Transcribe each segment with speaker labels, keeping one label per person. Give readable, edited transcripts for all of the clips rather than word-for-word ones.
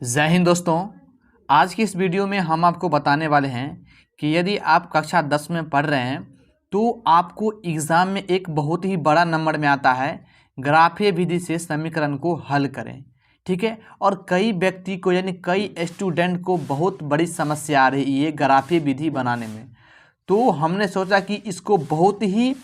Speaker 1: जय हिंद दोस्तों। आज की इस वीडियो में हम आपको बताने वाले हैं कि यदि आप कक्षा 10 में पढ़ रहे हैं तो आपको एग्ज़ाम में एक बहुत ही बड़ा नंबर में आता है ग्राफीय विधि से समीकरण को हल करें। ठीक है, और कई व्यक्ति को यानी कई स्टूडेंट को बहुत बड़ी समस्या आ रही है ग्राफीय विधि बनाने में। तो हमने सोचा कि इसको बहुत ही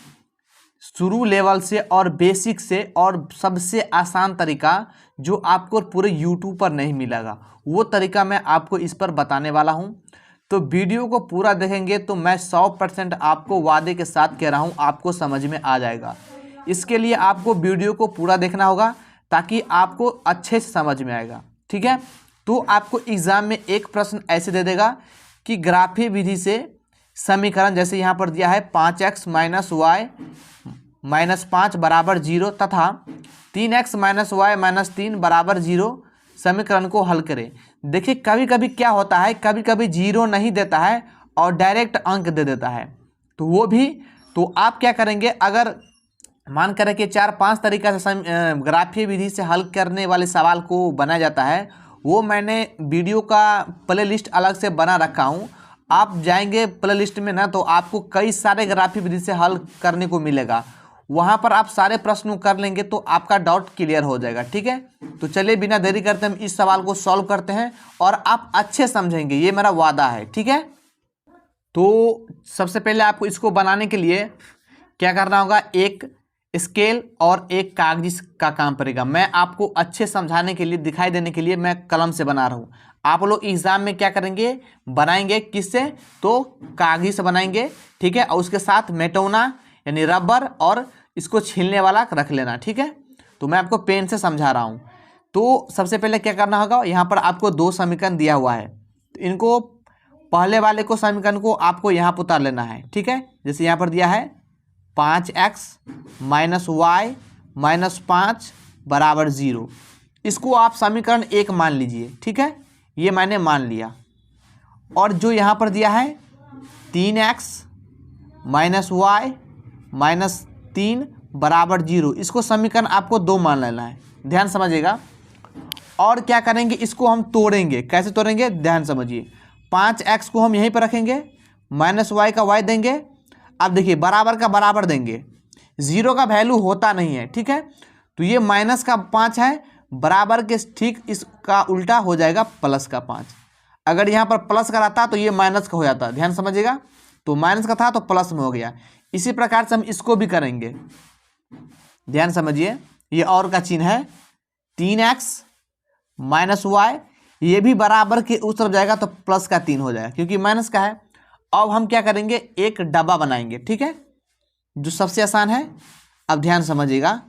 Speaker 1: शुरू लेवल से और बेसिक से और सबसे आसान तरीका जो आपको पूरे यूट्यूब पर नहीं मिलेगा वो तरीका मैं आपको इस पर बताने वाला हूं। तो वीडियो को पूरा देखेंगे तो मैं 100% आपको वादे के साथ कह रहा हूं आपको समझ में आ जाएगा। इसके लिए आपको वीडियो को पूरा देखना होगा ताकि आपको अच्छे से समझ में आएगा। ठीक है, तो आपको एग्ज़ाम में एक प्रश्न ऐसे दे देगा कि ग्राफीय विधि से समीकरण जैसे यहाँ पर दिया है 5x - y - 5 बराबर 0 तथा 3x - y - 3 बराबर 0 समीकरण को हल करें। देखिए कभी कभी क्या होता है, कभी कभी 0 नहीं देता है और डायरेक्ट अंक दे देता है, तो वो भी तो आप क्या करेंगे, अगर मान करें कि 4-5 तरीका से ग्राफीय विधि से हल करने वाले सवाल को बनाया जाता है, वो मैंने वीडियो का प्लेलिस्ट अलग से बना रखा हूँ। आप जाएंगे प्लेलिस्ट में ना तो आपको कई सारे ग्राफीय विधि से हल करने को मिलेगा, वहाँ पर आप सारे प्रश्न कर लेंगे तो आपका डाउट क्लियर हो जाएगा। ठीक है, तो चलिए बिना देरी करते हम इस सवाल को सॉल्व करते हैं और आप अच्छे समझेंगे, ये मेरा वादा है। ठीक है, तो सबसे पहले आपको इसको बनाने के लिए क्या करना होगा, एक स्केल और एक कागज का काम पड़ेगा। मैं आपको अच्छे समझाने के लिए, दिखाई देने के लिए मैं कलम से बना रहा हूँ। आप लोग एग्जाम में क्या करेंगे, बनाएंगे किससे, तो कागज से बनाएंगे। ठीक है, और उसके साथ मेटौना यानी रबर और इसको छीलने वाला रख लेना। ठीक है, तो मैं आपको पेन से समझा रहा हूँ। तो सबसे पहले क्या करना होगा, यहाँ पर आपको 2 समीकरण दिया हुआ है, तो इनको पहले वाले को समीकरण को आपको यहाँ पर उतार लेना है। ठीक है, जैसे यहाँ पर दिया है 5x - y - 5 बराबर 0, इसको आप समीकरण 1 मान लीजिए। ठीक है, ये मैंने मान लिया। और जो यहाँ पर दिया है 3x - y - 3 बराबर 0, इसको समीकरण आपको 2 मान लेना है, ध्यान समझिएगा। और क्या करेंगे, इसको हम तोड़ेंगे। कैसे तोड़ेंगे, ध्यान समझिए। 5x को हम यहीं पर रखेंगे, -y का y देंगे। अब देखिए बराबर का बराबर देंगे, 0 का वैल्यू होता नहीं है। ठीक है, तो ये -5 है, बराबर के ठीक इसका उल्टा हो जाएगा +5। अगर यहाँ पर प्लस का रहता तो ये माइनस का हो जाता, ध्यान समझिएगा। तो माइनस का था तो प्लस में हो गया। इसी प्रकार से हम इसको भी करेंगे, ध्यान समझिए। ये और का चिन्ह है 3x - y, ये भी बराबर के उस तरफ जाएगा तो +3 हो जाएगा क्योंकि माइनस का है। अब हम क्या करेंगे, एक डब्बा बनाएंगे। ठीक है, जो सबसे आसान है। अब ध्यान समझिएगा,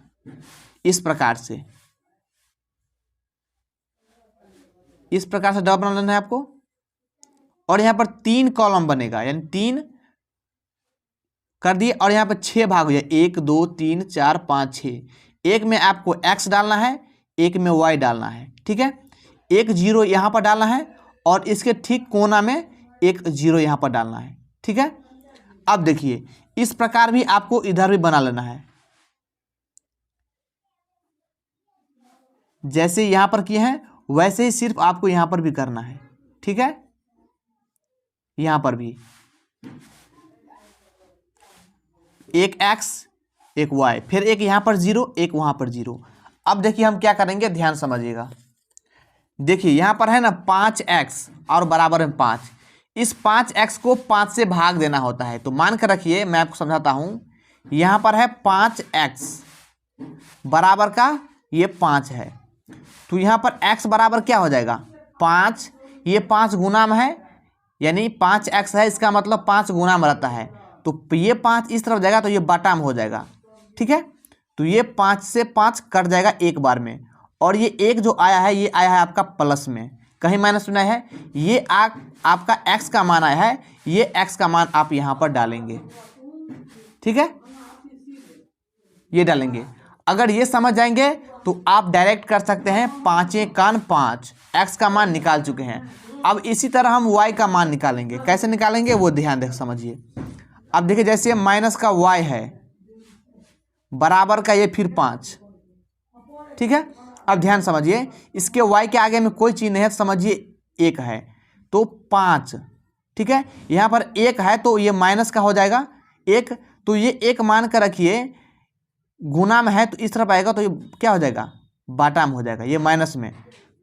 Speaker 1: इस प्रकार से डब्बा बना लेना है आपको। और यहाँ पर 3 कॉलम बनेगा, यानी 3 कर दिए और यहाँ पर 6 भाग हो जाए, 1 2 3 4 5 6। एक में आपको x डालना है, एक में y डालना है। ठीक है, एक 0 यहाँ पर डालना है और इसके ठीक कोना में एक 0 यहाँ पर डालना है। ठीक है, अब देखिए इस प्रकार भी आपको इधर भी बना लेना है, जैसे यहाँ पर किए हैं वैसे ही सिर्फ आपको यहाँ पर भी करना है। ठीक है, यहाँ पर भी एक x एक y, फिर एक यहाँ पर 0 एक वहाँ पर 0। अब देखिए हम क्या करेंगे, ध्यान समझिएगा। देखिए यहाँ पर है ना 5x और बराबर में 5, इस 5x को 5 से भाग देना होता है। तो मान कर रखिए, मैं आपको समझाता हूँ। यहाँ पर है 5x बराबर का ये 5 है, तो यहाँ पर x बराबर क्या हो जाएगा 5, ये 5 गुना में है, यानी 5x है, इसका मतलब 5 गुना में रहता है। तो ये 5 इस तरफ जाएगा तो ये बटा में हो जाएगा। ठीक है, तो ये 5 से 5 कट जाएगा एक बार में, और ये एक जो आया है ये आया है आपका प्लस में, कहीं माइनस में है। ये आपका x का मान आया है, ये x का मान आप यहाँ पर डालेंगे। ठीक है, ये डालेंगे। अगर ये समझ जाएंगे तो आप डायरेक्ट कर सकते हैं 5 कान 5, x का मान निकाल चुके हैं। अब इसी तरह हम y का मान निकालेंगे। कैसे निकालेंगे वो ध्यान देख समझिए। अब देखिए जैसे माइनस का y है, बराबर का ये फिर 5। ठीक है, अब ध्यान समझिए, इसके y के आगे में कोई चीज नहीं है, समझिए एक है तो 5, ठीक है। यहाँ पर एक है तो ये माइनस का हो जाएगा एक, तो ये एक मान कर रखिए, गुना में है तो इस तरफ आएगा तो ये क्या हो जाएगा, बाटा में हो जाएगा, ये माइनस में,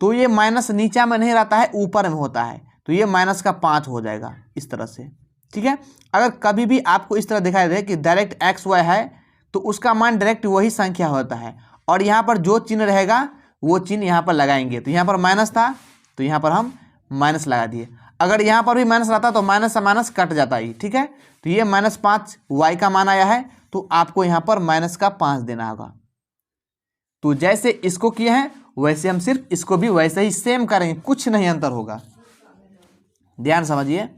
Speaker 1: तो ये माइनस नीचा में नहीं रहता है, ऊपर में होता है, तो ये -5 हो जाएगा इस तरह से, ठीक है। अगर कभी भी आपको इस तरह दिखाई दे कि डायरेक्ट एक्स वाई है तो उसका मान डायरेक्ट वही संख्या होता है, और यहाँ पर जो चिन्ह रहेगा वो चिन्ह यहाँ पर लगाएंगे, तो यहाँ पर माइनस था तो यहाँ पर हम माइनस लगा दिए। अगर यहाँ पर भी माइनस रहता तो माइनस से माइनस कट जाता ही, ठीक है। तो ये -5 वाई का मान आया है, तो आपको यहाँ पर -5 देना होगा। तो जैसे इसको किए हैं वैसे हम सिर्फ इसको भी वैसे ही सेम करेंगे, कुछ नहीं अंतर होगा, ध्यान समझिए।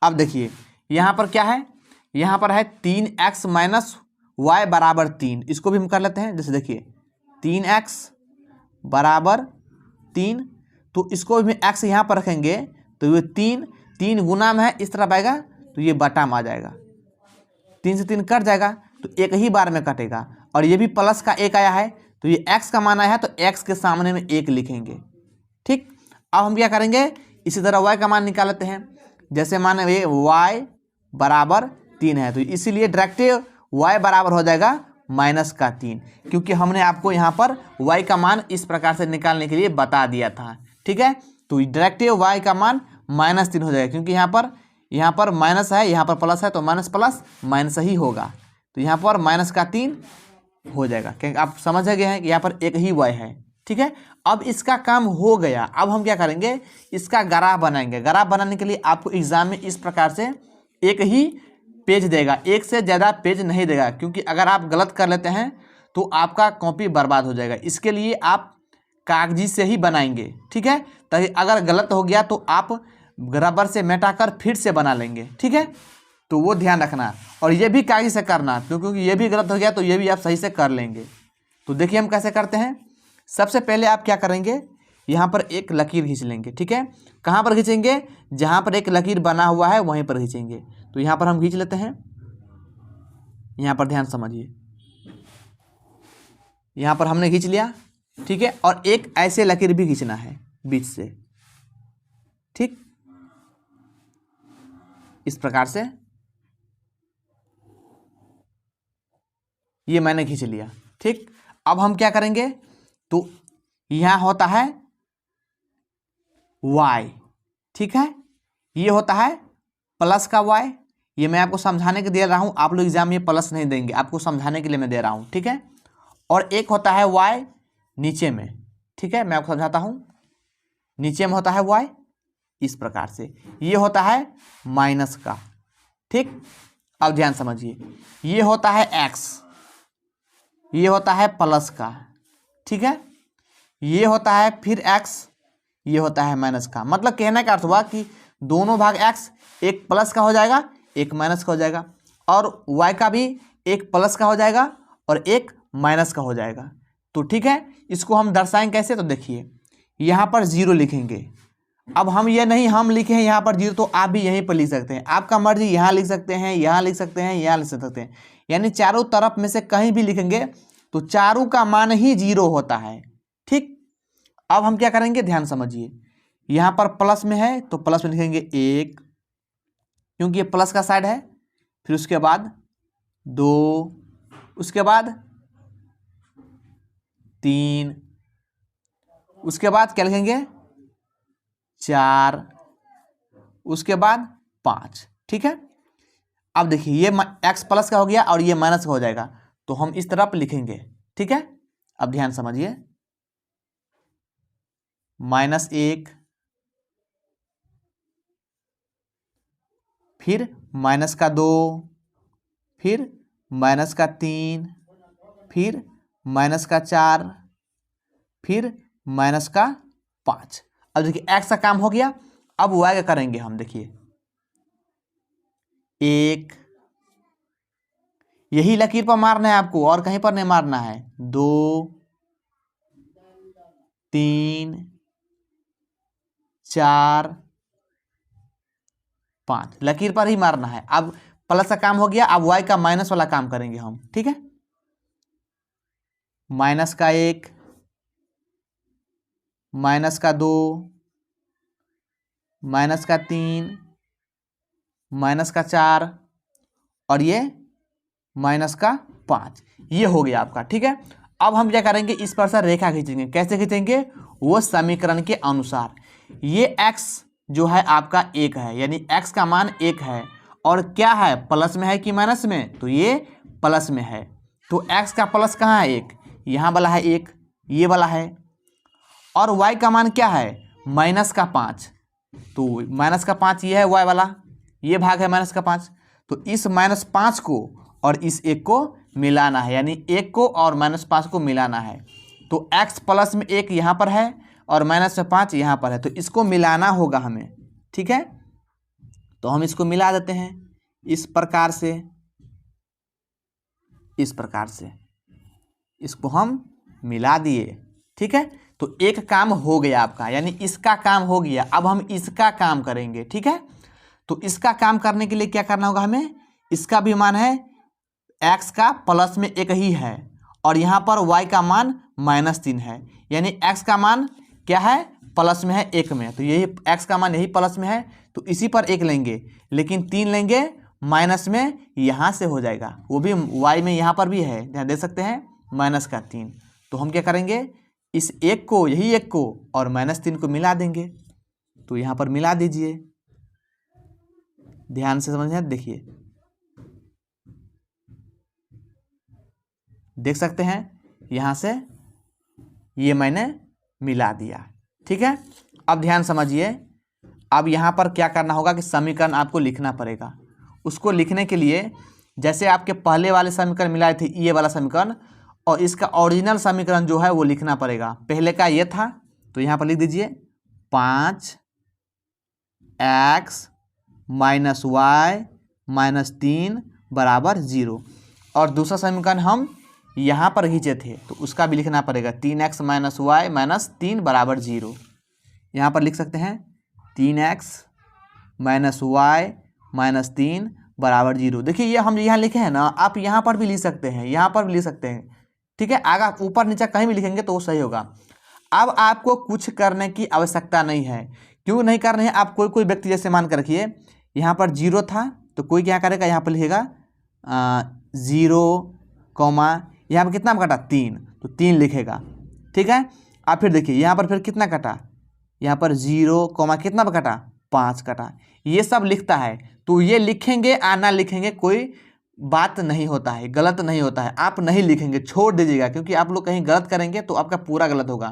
Speaker 1: अब देखिए यहाँ पर क्या है, यहाँ पर है 3x - y = 3, इसको भी हम कर लेते हैं। जैसे देखिए 3x = 3, तो इसको भी x यहाँ पर रखेंगे तो ये 3 गुना में है, इस तरफ आएगा तो ये बटा में आ जाएगा, 3 से 3 कट जाएगा तो एक ही बार में कटेगा, और ये भी प्लस का 1 आया है तो ये x का मान आया है तो x के सामने में 1 लिखेंगे, ठीक। अब हम क्या करेंगे, इसी तरह y का मान निकाल लेते हैं। जैसे मान ये y = 3 है तो इसीलिए डायरेक्ट y बराबर हो जाएगा -3, क्योंकि हमने आपको यहाँ पर y का मान इस प्रकार से निकालने के लिए बता दिया था, ठीक है। तो डायरेक्ट y का मान -3 हो जाएगा, क्योंकि यहाँ पर माइनस है, यहाँ पर प्लस है, तो माइनस प्लस माइनस ही होगा, तो यहाँ पर -3 हो जाएगा, क्योंकि आप समझ गए हैं कि यहाँ पर एक ही y है, ठीक है। अब इसका काम हो गया, अब हम क्या करेंगे, इसका ग्राफ बनाएंगे। ग्राफ बनाने के लिए आपको एग्जाम में इस प्रकार से एक ही पेज देगा, एक से ज़्यादा पेज नहीं देगा, क्योंकि अगर आप गलत कर लेते हैं तो आपका कॉपी बर्बाद हो जाएगा। इसके लिए आप कागजी से ही बनाएंगे, ठीक है, ताकि अगर गलत हो गया तो आप रबर से मिटाकर फिर से बना लेंगे, ठीक है। तो वो ध्यान रखना, और ये भी कागजी से करना, क्योंकि ये भी गलत हो गया तो ये भी आप सही से कर लेंगे। तो देखिए हम कैसे करते हैं। सबसे पहले आप क्या करेंगे, यहाँ पर एक लकीर खींच लेंगे, ठीक है। कहाँ पर खींचेंगे, जहाँ पर एक लकीर बना हुआ है वहीं पर खींचेंगे। तो यहाँ पर हम खींच लेते हैं, यहाँ पर ध्यान समझिए, यहाँ पर हमने खींच लिया, ठीक है। और एक ऐसे लकीर भी खींचना है बीच से, ठीक, इस प्रकार से ये मैंने खींच लिया, ठीक। अब हम क्या करेंगे, तो यहाँ होता है y, ठीक है, ये होता है प्लस का y, ये मैं आपको समझाने के दे रहा हूँ, आप लोग एग्जाम में प्लस नहीं देंगे, आपको समझाने के लिए मैं दे रहा हूँ, ठीक है। और एक होता है y नीचे में, ठीक है, मैं आपको समझाता हूँ, नीचे में होता है y इस प्रकार से, ये होता है माइनस का, ठीक। अब ध्यान समझिए, ये होता है x, ये होता है प्लस का, ठीक है, ये होता है फिर x, ये होता है माइनस का। मतलब कहने का अर्थ हुआ कि दोनों भाग x, एक प्लस का हो जाएगा एक माइनस का हो जाएगा, और y का भी एक प्लस का हो जाएगा और एक माइनस का हो जाएगा। तो ठीक है, इसको हम दर्शाएं कैसे, तो देखिए यहाँ पर 0 लिखेंगे। अब हम ये नहीं हम लिखे हैं यहाँ पर 0, तो आप भी यहीं पर लिख सकते हैं, आपका मर्जी, यहाँ लिख सकते हैं, यहाँ लिख सकते हैं, यहाँ लिख सकते हैं, यानी चारों तरफ में से कहीं भी लिखेंगे तो चारों का मान ही 0 होता है, ठीक। अब हम क्या करेंगे, ध्यान समझिए, यहाँ पर प्लस में है तो प्लस में लिखेंगे 1, क्योंकि ये प्लस का साइड है, फिर उसके बाद 2, उसके बाद 3, उसके बाद क्या लिखेंगे 4, उसके बाद 5, ठीक है। अब देखिए ये x प्लस का हो गया और ये माइनस का हो जाएगा, तो हम इस तरफ लिखेंगे, ठीक है। अब ध्यान समझिए, -1, फिर माइनस का 2, फिर माइनस का 3, फिर माइनस का 4, फिर माइनस का 5। अब देखिए x का काम हो गया, अब y का करेंगे हम। देखिए 1, यही लकीर पर मारना है आपको, और कहीं पर नहीं मारना है। 2, 3, 4, 5, लकीर पर ही मारना है। अब प्लस का काम हो गया, अब y का माइनस वाला काम करेंगे हम, ठीक है। -1, माइनस का 2, माइनस का 3, माइनस का 4 और ये माइनस का 5। ये हो गया आपका। ठीक है, अब हम क्या करेंगे, इस पर से रेखा खींचेंगे। कैसे खींचेंगे, वो समीकरण के अनुसार। ये x जो है आपका 1 है, यानी x का मान 1 है, और क्या है, प्लस में है कि माइनस में, तो ये प्लस में है। तो x का प्लस कहाँ है, 1, यहाँ वाला है 1, ये वाला है। और y का मान क्या है, माइनस का 5, तो माइनस का 5 ये है y वाला, ये भाग है माइनस का 5। तो इस -5 को और इस 1 को मिलाना है, यानी 1 को और -5 को मिलाना है। तो x प्लस में 1 यहाँ पर है और -5 यहाँ पर है, तो इसको मिलाना होगा हमें। ठीक है, तो हम इसको मिला देते हैं इस प्रकार से, इस प्रकार से इसको हम मिला दिए। ठीक है, तो एक काम हो गया आपका, यानी इसका काम हो गया। अब हम इसका काम करेंगे। ठीक है, तो इसका काम करने के लिए क्या करना होगा हमें, इसका भी मान है x का प्लस में 1 ही है, और यहाँ पर y का मान -3 है, यानी x का मान क्या है, प्लस में है 1 में, तो यही x का मान यही प्लस में है, तो इसी पर 1 लेंगे, लेकिन 3 लेंगे माइनस में, यहाँ से हो जाएगा, वो भी y में यहाँ पर भी है, यहाँ दे सकते हैं -3। तो हम क्या करेंगे, इस 1 को, यही 1 को और -3 को मिला देंगे। तो यहाँ पर मिला दीजिए, ध्यान से समझें, देखिए, देख सकते हैं यहाँ से ये मैंने मिला दिया। ठीक है, अब ध्यान समझिए, अब यहाँ पर क्या करना होगा कि समीकरण आपको लिखना पड़ेगा। उसको लिखने के लिए जैसे आपके पहले वाले समीकरण मिलाए थे, ये वाला समीकरण, और इसका ओरिजिनल समीकरण जो है वो लिखना पड़ेगा। पहले का ये था, तो यहाँ पर लिख दीजिए 5x - y - 3 = 0। और दूसरा समीकरण हम यहाँ पर खींचे थे, तो उसका भी लिखना पड़ेगा 3x - y - 3 = 0। यहाँ पर लिख सकते हैं 3x - y - 3 = 0। देखिए, ये हम यहाँ लिखे हैं ना, आप यहाँ पर भी लिख सकते हैं, यहाँ पर भी लिख सकते हैं। ठीक है, अगर आप ऊपर नीचे कहीं भी लिखेंगे तो वो सही होगा। अब आपको कुछ करने की आवश्यकता नहीं है। क्यों नहीं करनी है, आप कोई व्यक्ति जैसे मान कर रखिए, यहाँ पर 0 था, तो कोई क्या करेगा, यहाँ पर लिखेगा 0, यहाँ पर कितना कटा, 3, तो 3 लिखेगा। ठीक है, अब फिर देखिए यहाँ पर फिर कितना कटा, यहाँ पर 0, कितना पर कटा, 5 कटा। ये सब लिखता है, तो ये लिखेंगे या ना लिखेंगे कोई बात नहीं होता है, गलत नहीं होता है। आप नहीं लिखेंगे, छोड़ दीजिएगा, क्योंकि आप लोग कहीं गलत करेंगे तो आपका पूरा गलत होगा।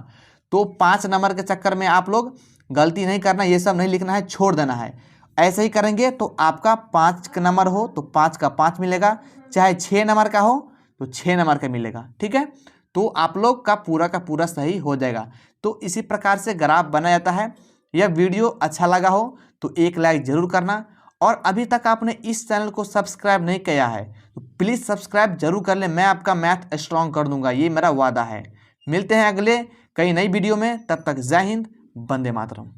Speaker 1: तो 5 नंबर के चक्कर में आप लोग गलती नहीं करना, ये सब नहीं लिखना है, छोड़ देना है। ऐसे ही करेंगे तो आपका 5 का नंबर हो तो 5 का 5 मिलेगा, चाहे 6 नंबर का हो तो 6 नंबर का मिलेगा। ठीक है, तो आप लोग का पूरा सही हो जाएगा। तो इसी प्रकार से ग्राफ बनाया जाता है। यह वीडियो अच्छा लगा हो तो एक लाइक जरूर करना, और अभी तक आपने इस चैनल को सब्सक्राइब नहीं किया है तो प्लीज़ सब्सक्राइब जरूर कर लें। मैं आपका मैथ स्ट्रॉन्ग कर दूंगा, ये मेरा वादा है। मिलते हैं अगले कई नई वीडियो में, तब तक जय हिंद, वंदे मातरम।